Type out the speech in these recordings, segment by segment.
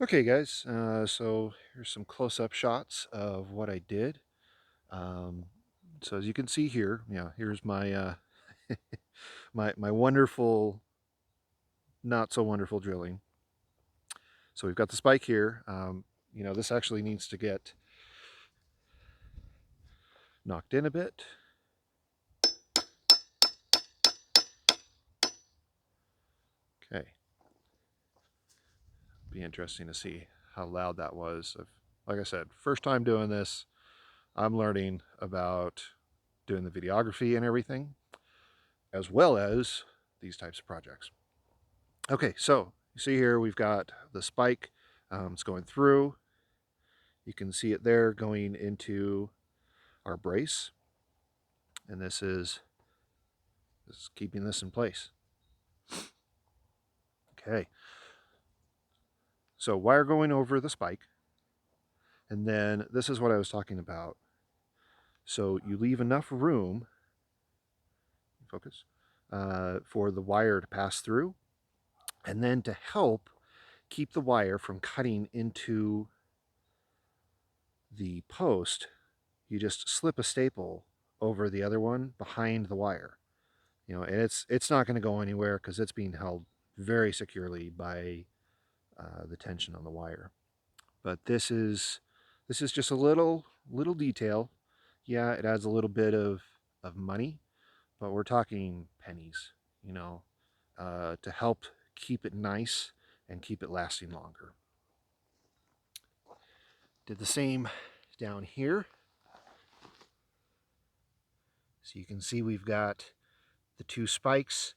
Okay, guys, so here's some close-up shots of what I did. Um, so as you can see here, yeah, here's my my wonderful, not so wonderful drilling. So we've got the spike here. This actually needs to get knocked in a bit. Okay, be interesting to see how loud that was. Like I said, first time doing this, I'm learning about doing the videography and everything, as well as these types of projects. Okay, so you see here we've got the spike. It's going through. You can see it there going into our brace, and this is keeping this in place. Okay, so wire going over the spike, and then this is what I was talking about. So you leave enough room, focus, for the wire to pass through, and then to help keep the wire from cutting into the post, you just slip a staple over the other one behind the wire. And it's not going to go anywhere because it's being held very securely by the tension on the wire. But this is just a little detail. Yeah, it adds a little bit of money, but we're talking pennies, to help keep it nice and keep it lasting longer. Did the same down here. So you can see we've got the two spikes.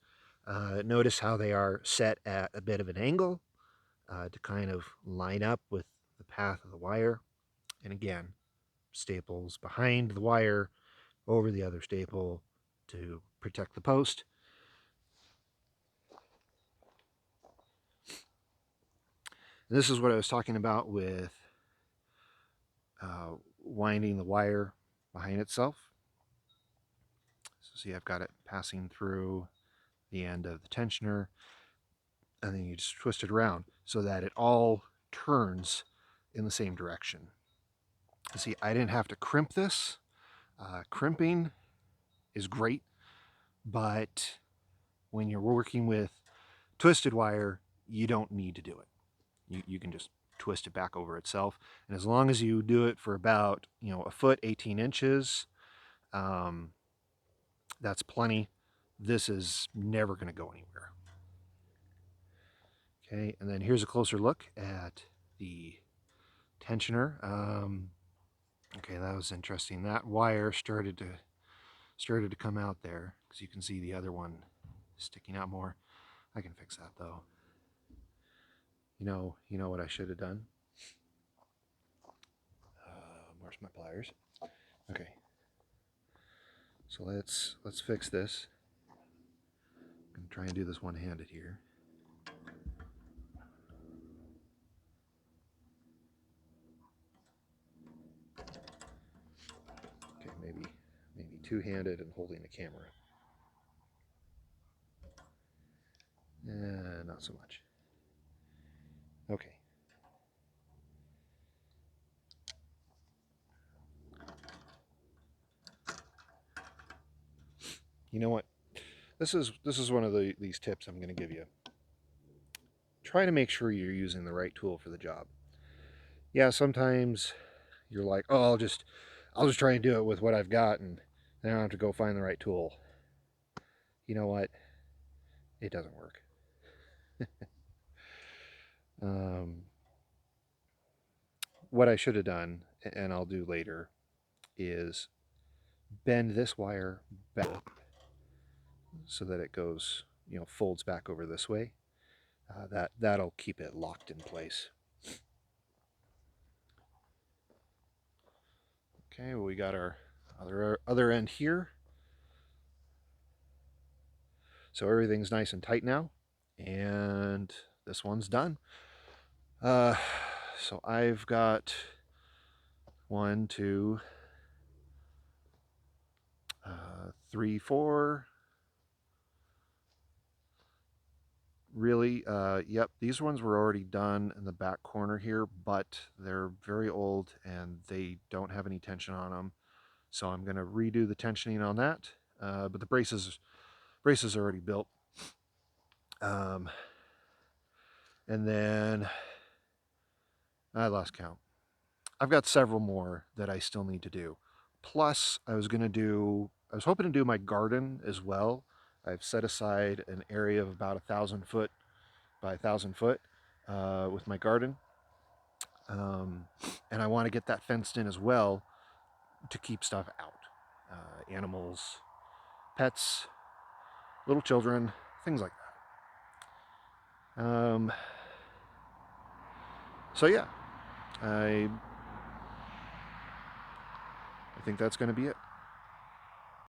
Notice how they are set at a bit of an angle to kind of line up with the path of the wire. And again, staples behind the wire over the other staple to protect the post. And this is what I was talking about with winding the wire behind itself. So see, I've got it passing through the end of the tensioner, and then you just twist it around so that it all turns in the same direction. See, I didn't have to crimp this. Crimping is great, but when you're working with twisted wire, you don't need to do it. You can just twist it back over itself. And as long as you do it for about, a foot, 18 inches, um, that's plenty. This is never going to go anywhere. Okay, and then here's a closer look at the tensioner. Okay, that was interesting. That wire started to come out there because you can see the other one sticking out more. I can fix that though. You know what I should have done? Where's my pliers? Okay, so let's fix this. I'm gonna try and do this one-handed here. Okay, maybe two-handed and holding the camera. Not so much. Okay. You know what? This is one of these tips I'm going to give you. Try to make sure you're using the right tool for the job. Yeah, sometimes you're like, oh, I'll just try and do it with what I've got, and then I don't have to go find the right tool. You know what? It doesn't work. um, what I should have done, and I'll do later, is bend this wire back so that it goes, folds back over this way. That'll keep it locked in place. Okay, well, we got our other end here. So everything's nice and tight now, and this one's done. Uh, so I've got one, two, 3, 4, really, yep, these ones were already done in the back corner here, but they're very old and they don't have any tension on them. So I'm going to redo the tensioning on that. But the braces are already built. Um, and then I lost count. I've got several more that I still need to do. Plus, I was hoping to do my garden as well. I've set aside an area of about 1,000 foot by 1,000 foot with my garden. Um, and I want to get that fenced in as well to keep stuff out. Animals, pets, little children, things like that. So yeah, I think that's going to be it.